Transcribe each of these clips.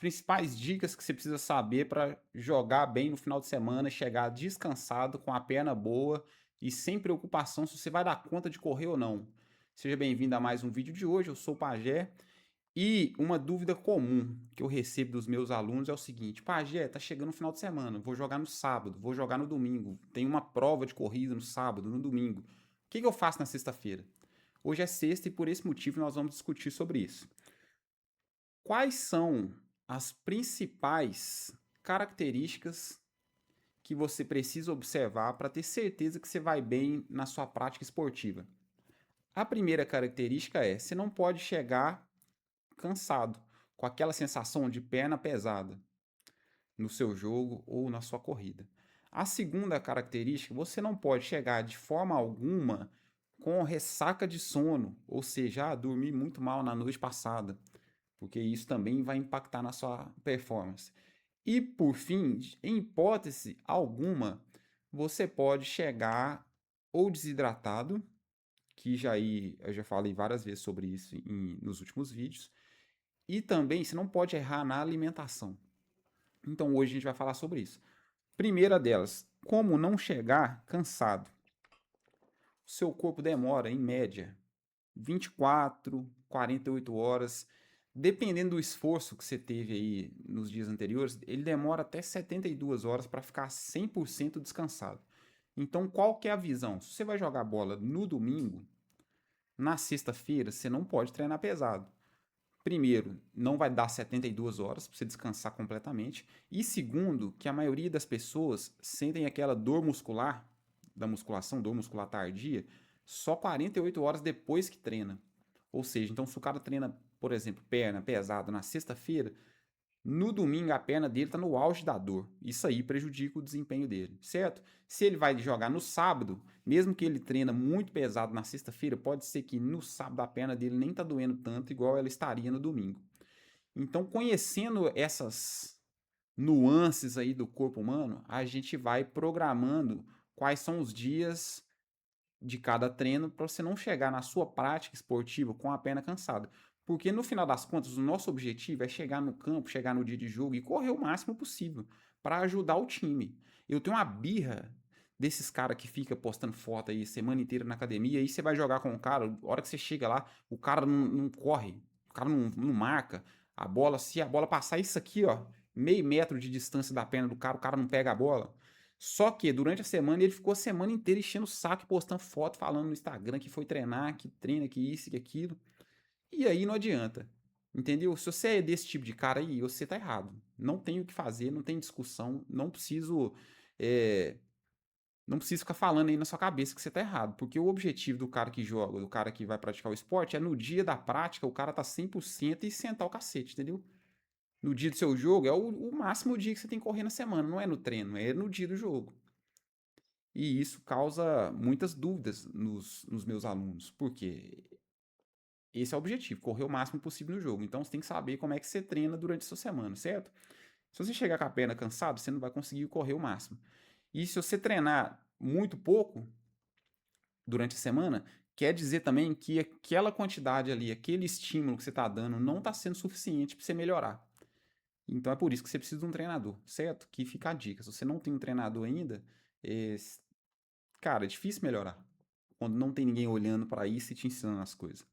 Principais dicas que você precisa saber para jogar bem no final de semana, chegar descansado, com a perna boa e sem preocupação se você vai dar conta de correr ou não. Seja bem-vindo a mais um vídeo de hoje, eu sou o Pajé. E uma dúvida comum que eu recebo dos meus alunos é o seguinte: Pajé, tá chegando o final de semana, vou jogar no sábado, vou jogar no domingo, tem uma prova de corrida no sábado, no domingo. O que eu faço na sexta-feira? Hoje é sexta e por esse motivo nós vamos discutir sobre isso. Quais são as principais características que você precisa observar para ter certeza que você vai bem na sua prática esportiva? A primeira característica é: você não pode chegar cansado, com aquela sensação de perna pesada no seu jogo ou na sua corrida. A segunda característica: você não pode chegar de forma alguma com ressaca de sono, ou seja, dormir muito mal na noite passada, porque isso também vai impactar na sua performance. E por fim, em hipótese alguma, você pode chegar ou desidratado, que eu já falei várias vezes sobre isso nos últimos vídeos, e também você não pode errar na alimentação. Então hoje a gente vai falar sobre isso. Primeira delas, como não chegar cansado. O seu corpo demora, em média, 24, 48 horas. Dependendo do esforço que você teve aí nos dias anteriores, ele demora até 72 horas para ficar 100% descansado. Então, qual que é a visão? Se você vai jogar bola no domingo, na sexta-feira, você não pode treinar pesado. Primeiro, não vai dar 72 horas para você descansar completamente. E segundo, que a maioria das pessoas sentem aquela dor muscular, da musculação, dor muscular tardia, só 48 horas depois que treina. Ou seja, então se o cara treina, por exemplo, perna pesada na sexta-feira, no domingo a perna dele está no auge da dor. Isso aí prejudica o desempenho dele, certo? Se ele vai jogar no sábado, mesmo que ele treina muito pesado na sexta-feira, pode ser que no sábado a perna dele nem tá doendo tanto igual ela estaria no domingo. Então, conhecendo essas nuances aí do corpo humano, a gente vai programando quais são os dias de cada treino para você não chegar na sua prática esportiva com a perna cansada. Porque no final das contas, o nosso objetivo é chegar no campo, chegar no dia de jogo e correr o máximo possível para ajudar o time. Eu tenho uma birra desses caras que fica postando foto aí semana inteira na academia, aí você vai jogar com o cara, a hora que você chega lá, o cara não corre, o cara não marca a bola, se a bola passar isso aqui, ó, meio metro de distância da perna do cara, o cara não pega a bola. Só que durante a semana ele ficou a semana inteira enchendo o saco e postando foto, falando no Instagram que foi treinar, que treina, que isso, que aquilo. E aí não adianta. Entendeu? Se você é desse tipo de cara aí, você tá errado. Não tem o que fazer, não tem discussão, é, não preciso ficar falando aí na sua cabeça que você tá errado. Porque o objetivo do cara que joga, do cara que vai praticar o esporte, é no dia da prática o cara tá 100% e sentar o cacete, entendeu? No dia do seu jogo é o máximo dia que você tem que correr na semana, não é no treino, é no dia do jogo. E isso causa muitas dúvidas nos meus alunos, porque esse é o objetivo, correr o máximo possível no jogo. Então você tem que saber como é que você treina durante a sua semana, certo? Se você chegar com a perna cansado, você não vai conseguir correr o máximo. E se você treinar muito pouco durante a semana, quer dizer também que aquela quantidade ali, aquele estímulo que você está dando, não está sendo suficiente para você melhorar. Então é por isso que você precisa de um treinador, certo? Que fica a dica. Se você não tem um treinador ainda, é, cara, é difícil melhorar quando não tem ninguém olhando para isso e te ensinando as coisas.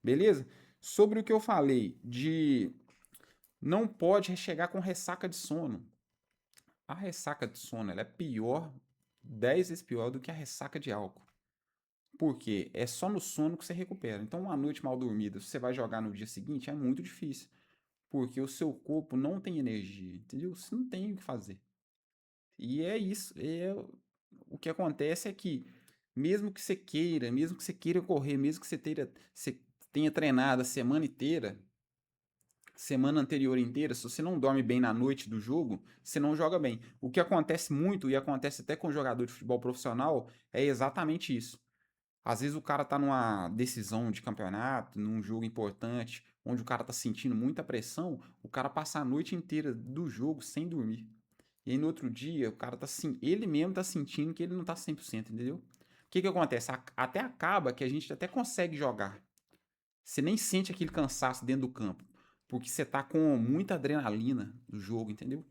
Beleza? Sobre o que eu falei de não pode chegar com ressaca de sono. A ressaca de sono ela é pior, 10 vezes pior do que a ressaca de álcool. Por quê? É só no sono que você recupera. Então, uma noite mal dormida, se você vai jogar no dia seguinte, é muito difícil. Porque o seu corpo não tem energia, entendeu? Você não tem o que fazer. E é isso. O que acontece é que, mesmo que você queira correr, mesmo que você tenha treinado a semana inteira, semana anterior inteira, se você não dorme bem na noite do jogo, você não joga bem. O que acontece muito, e acontece até com jogador de futebol profissional, é exatamente isso. Às vezes o cara tá numa decisão de campeonato, num jogo importante, onde o cara tá sentindo muita pressão, o cara passa a noite inteira do jogo sem dormir. E aí no outro dia, o cara tá assim, ele mesmo tá sentindo que ele não tá 100%, entendeu? O que que acontece? Até acaba que a gente até consegue jogar. Você nem sente aquele cansaço dentro do campo. porque você tá com muita adrenalina no jogo, entendeu?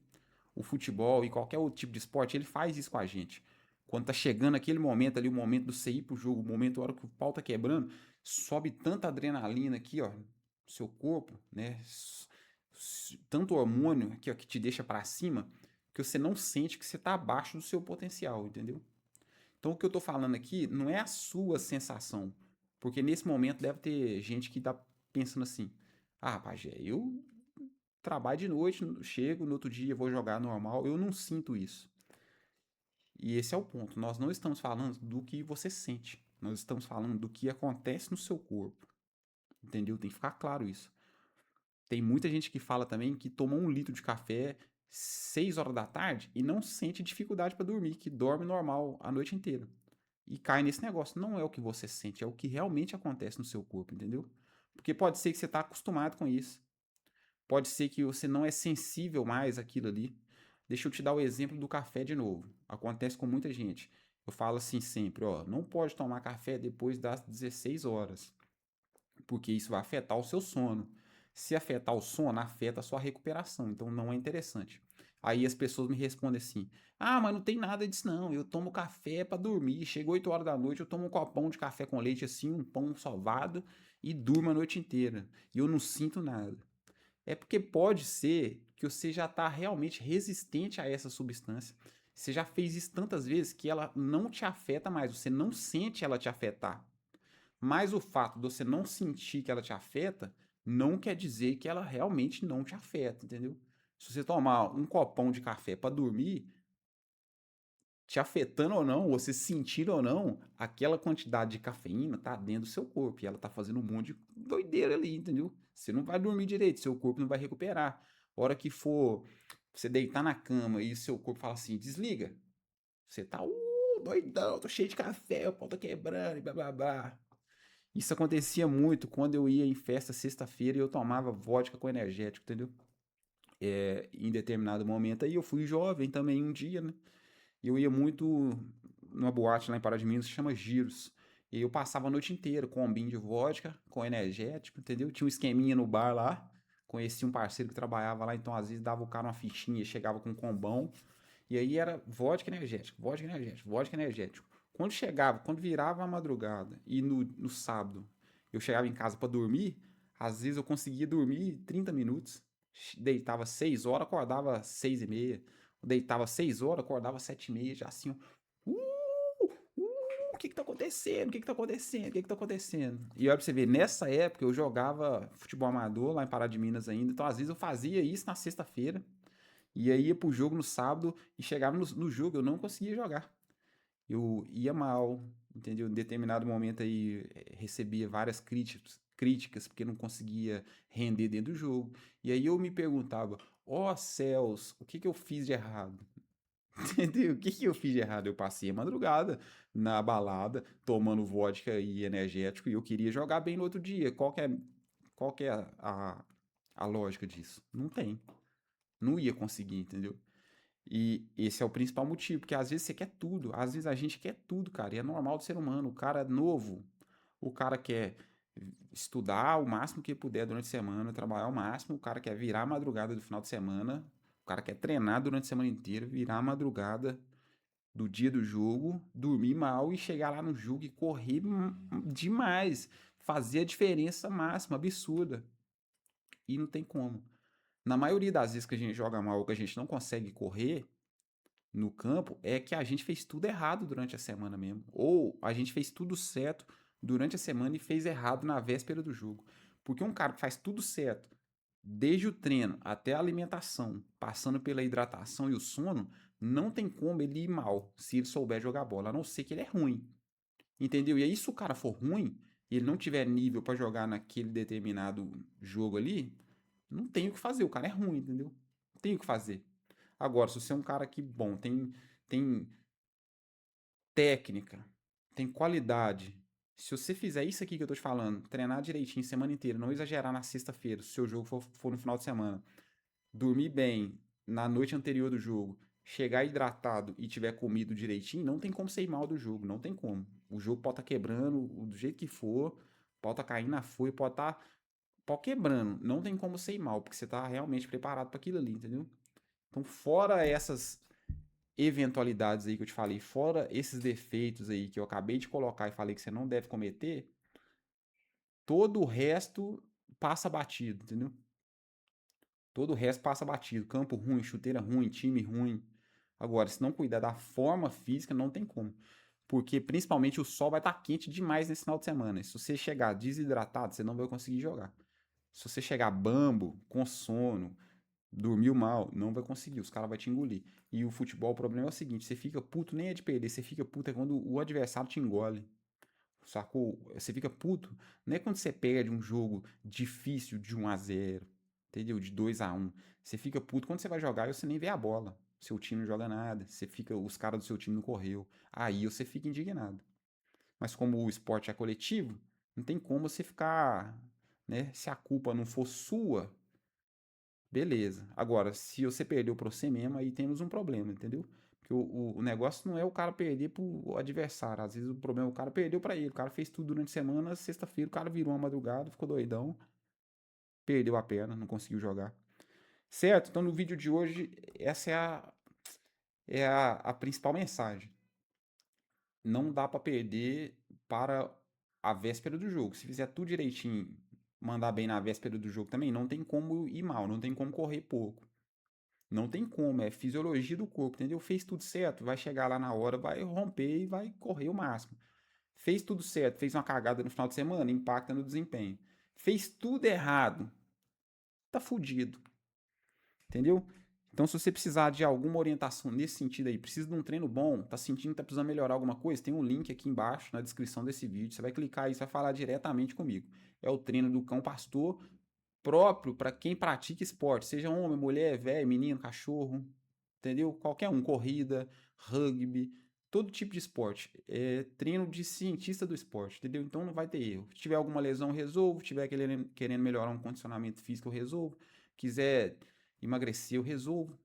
O futebol e qualquer outro tipo de esporte, ele faz isso com a gente. Quando tá chegando aquele momento ali, o momento do você ir pro jogo, o momento, a hora que o pau tá quebrando, sobe tanta adrenalina aqui, ó, no seu corpo, né? Tanto hormônio aqui, ó, que te deixa pra cima, que você não sente que você tá abaixo do seu potencial, entendeu? Então, o que eu tô falando aqui não é a sua sensação, porque nesse momento deve ter gente que tá pensando assim: ah, Pajé, eu trabalho de noite, chego no outro dia, vou jogar normal, eu não sinto isso. E esse é o ponto. Nós não estamos falando do que você sente, nós estamos falando do que acontece no seu corpo, entendeu? Tem que ficar claro isso. Tem muita gente que fala também que tomou 1 litro de café 6 horas da tarde e não sente dificuldade para dormir, que dorme normal a noite inteira. E cai nesse negócio. Não é o que você sente, é o que realmente acontece no seu corpo, entendeu? Porque pode ser que você está acostumado com isso. Pode ser que você não é sensível mais àquilo ali. Deixa eu te dar o exemplo do café de novo. Acontece com muita gente. Eu falo assim sempre, ó, não pode tomar café depois das 16 horas, porque isso vai afetar o seu sono. Se afetar o sono, afeta a sua recuperação, então não é interessante. Aí as pessoas me respondem assim: ah, mas não tem nada disso não, eu tomo café para dormir, chegou 8 horas da noite, eu tomo um copão de café com leite assim, um pão sovado e durmo a noite inteira, e eu não sinto nada. É porque pode ser que você já está realmente resistente a essa substância. Você já fez isso tantas vezes que ela não te afeta mais, você não sente ela te afetar. Mas o fato de você não sentir que ela te afeta não quer dizer que ela realmente não te afeta, entendeu? Se você tomar um copão de café para dormir, te afetando ou não, você sentindo ou não, aquela quantidade de cafeína tá dentro do seu corpo e ela tá fazendo um monte de doideira ali, entendeu? Você não vai dormir direito, seu corpo não vai recuperar. A hora que for você deitar na cama e seu corpo fala assim, desliga, você tá, doidão, tô cheio de café, o pau tá quebrando e blá blá blá. Isso acontecia muito quando eu ia em festa sexta-feira e eu tomava vodka com energético, entendeu? Em determinado momento. Aí eu fui jovem também um dia, né? E eu ia muito numa boate lá em Pará de Minas que chama Giros. E eu passava a noite inteira com um combinho de vodka, com energético, entendeu? Tinha um esqueminha no bar lá. Conheci um parceiro que trabalhava lá, então às vezes dava o cara uma fichinha, chegava com um combão. E aí era vodka energético, vodka energético, vodka energético. Quando chegava, quando virava a madrugada e no sábado eu chegava em casa para dormir, às vezes eu conseguia dormir 30 minutos. Deitava 6 horas, acordava 6h30. Deitava 6 horas, acordava 7h30, já assim, o que que tá acontecendo? O que que tá acontecendo? O que que tá acontecendo? E olha pra você ver, nessa época eu jogava futebol amador lá em Pará de Minas ainda, então às vezes eu fazia isso na sexta-feira, e aí ia pro jogo no sábado e chegava no jogo, eu não conseguia jogar. Eu ia mal, entendeu? Em determinado momento aí recebia várias críticas porque não conseguia render dentro do jogo. E aí eu me perguntava, ó céus, o que que eu fiz de errado? Entendeu? O que que eu fiz de errado? Eu passei a madrugada na balada, tomando vodka e energético, e eu queria jogar bem no outro dia. Qual que é a lógica disso? Não tem. Não ia conseguir, entendeu? E esse é o principal motivo, porque às vezes você quer tudo, às vezes a gente quer tudo, cara, e é normal do ser humano. O cara novo, o cara quer estudar o máximo que puder durante a semana, trabalhar o máximo, o cara quer virar a madrugada do final de semana, o cara quer treinar durante a semana inteira, virar a madrugada do dia do jogo, dormir mal e chegar lá no jogo e correr demais, fazer a diferença máxima, absurda. E não tem como. Na maioria das vezes que a gente joga mal ou que a gente não consegue correr no campo, é que a gente fez tudo errado durante a semana mesmo. Ou a gente fez tudo certo durante a semana e fez errado na véspera do jogo. Porque um cara que faz tudo certo, desde o treino até a alimentação, passando pela hidratação e o sono, não tem como ele ir mal se ele souber jogar bola, a não ser que ele é ruim. Entendeu? E aí, se o cara for ruim e ele não tiver nível para jogar naquele determinado jogo ali, não tem o que fazer. O cara é ruim, entendeu? Não tem o que fazer. Agora, se você é um cara que, bom, tem técnica, tem qualidade. Se você fizer isso aqui que eu tô te falando, treinar direitinho semana inteira, não exagerar na sexta-feira, se o seu jogo for no final de semana, dormir bem na noite anterior do jogo, chegar hidratado e tiver comido direitinho, não tem como você ir mal do jogo, não tem como. O jogo pode estar quebrando do jeito que for, pode estar caindo na folha, pode estar pau quebrando. Não tem como você ir mal, porque você tá realmente preparado para aquilo ali, entendeu? Então, fora essas eventualidades aí que eu te falei, fora esses defeitos aí que eu acabei de colocar e falei que você não deve cometer, todo o resto passa batido, entendeu? Todo o resto passa batido. Campo ruim, chuteira ruim, time ruim. Agora, se não cuidar da forma física, não tem como. Porque principalmente o sol vai estar quente demais nesse final de semana. Se você chegar desidratado, você não vai conseguir jogar. Se você chegar bambo, com sono, dormiu mal, não vai conseguir. Os caras vão te engolir. E o futebol, o problema é o seguinte: você fica puto, nem é de perder, você fica puto é quando o adversário te engole. Sacou? Você fica puto. Não é quando você perde um jogo difícil de 1-0, entendeu? De 2-1. Você fica puto quando você vai jogar e você nem vê a bola. Seu time não joga nada. Você fica, os caras do seu time não correu. Aí você fica indignado. Mas como o esporte é coletivo, não tem como você ficar, né? Se a culpa não for sua, beleza. Agora, se você perdeu pra você mesmo, aí temos um problema, entendeu? Porque o negócio não é o cara perder pro adversário. Às vezes o problema é o cara perdeu pra ele. O cara fez tudo durante a semana, sexta-feira o cara virou uma madrugada, ficou doidão, perdeu a perna, não conseguiu jogar. Certo? Então no vídeo de hoje, essa é a principal mensagem. Não dá pra perder para a véspera do jogo. Se fizer tudo direitinho, mandar bem na véspera do jogo também, não tem como ir mal, não tem como correr pouco. Não tem como, é fisiologia do corpo, entendeu? Fez tudo certo, vai chegar lá na hora, vai romper e vai correr o máximo. Fez tudo certo, fez uma cagada no final de semana, impacta no desempenho. Fez tudo errado, tá fudido, entendeu? Então, se você precisar de alguma orientação nesse sentido aí, precisa de um treino bom, tá sentindo que tá precisando melhorar alguma coisa, tem um link aqui embaixo na descrição desse vídeo. Você vai clicar aí, você vai falar diretamente comigo. É o treino do cão pastor próprio para quem pratica esporte, seja homem, mulher, velho, menino, cachorro, entendeu? Qualquer um, corrida, rugby, todo tipo de esporte. É treino de cientista do esporte, entendeu? Então não vai ter erro. Se tiver alguma lesão, eu resolvo. Se tiver querendo melhorar um condicionamento físico, eu resolvo. Quiser emagrecer, eu resolvo.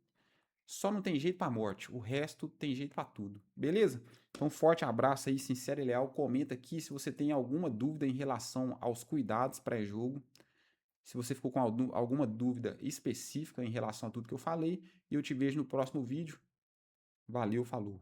Só não tem jeito pra morte, o resto tem jeito pra tudo, beleza? Então, forte abraço aí, sincero e leal. Comenta aqui se você tem alguma dúvida em relação aos cuidados pré-jogo. Se você ficou com alguma dúvida específica em relação a tudo que eu falei, e eu te vejo no próximo vídeo. Valeu, falou!